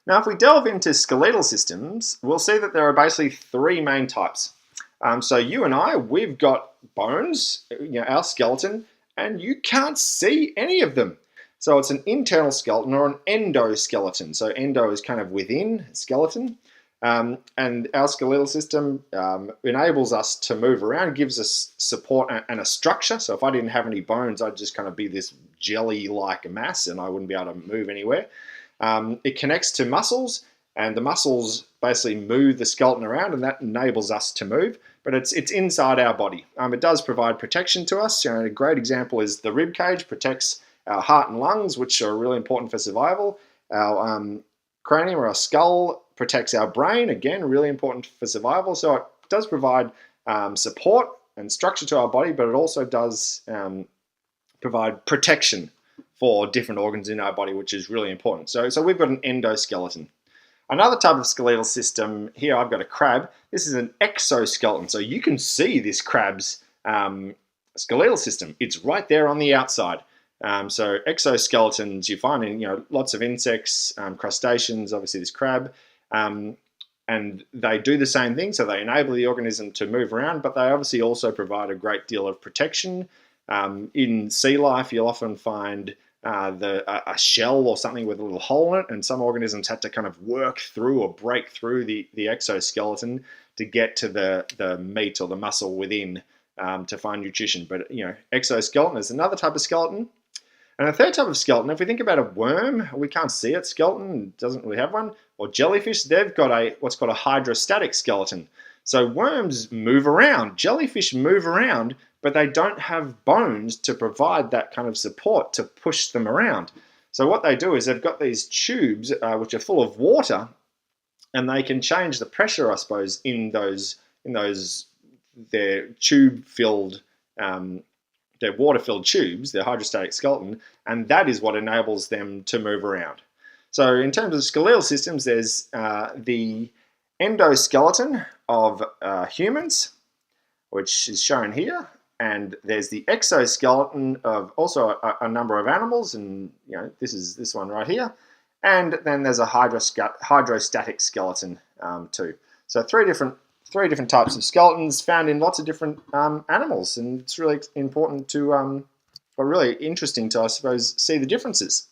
Now, if we delve into skeletal systems, we'll see that there are basically three main types. So you and I, we've got bones, our skeleton, and you can't see any of them. So it's an internal skeleton or an endoskeleton. So endo is kind of within skeleton. And our skeletal system enables us to move around, gives us support and a structure. So if I didn't have any bones, I'd just kind of be this jelly-like mass and I wouldn't be able to move anywhere. It connects to muscles, and the muscles basically move the skeleton around, and that enables us to move. But it's inside our body. It does provide protection to us. A great example is the rib cage protects our heart and lungs, which are really important for survival. Our cranium or our skull protects our brain, again, really important for survival. So it does provide support and structure to our body, but it also does provide protection for different organs in our body, which is really important. So we've got an endoskeleton. Another type of skeletal system, here I've got a crab. This is an exoskeleton. So you can see this crab's skeletal system. It's right there on the outside. So exoskeletons you find in lots of insects, crustaceans, obviously this crab, and they do the same thing. So they enable the organism to move around, but they obviously also provide a great deal of protection. In sea life, you'll often find a shell or something with a little hole in it, and some organisms had to kind of work through or break through the exoskeleton to get to the meat or the muscle within to find nutrition. But exoskeleton is another type of skeleton. And a third type of skeleton, if we think about a worm, we can't see its skeleton, it doesn't really have one, or jellyfish, they've got what's called a hydrostatic skeleton. So worms move around, jellyfish move around, but they don't have bones to provide that kind of support to push them around. So what they do is they've got these tubes which are full of water, and they can change the pressure, I suppose, in their tube-filled, their water-filled tubes, their hydrostatic skeleton, and that is what enables them to move around. So in terms of skeletal systems, there's the endoskeleton of humans, which is shown here, and there's the exoskeleton of also a number of animals, and this is this one right here, and then there's a hydrostatic skeleton too. So three different types of skeletons found in lots of different animals, and it's really important to, or really interesting to, I suppose, see the differences.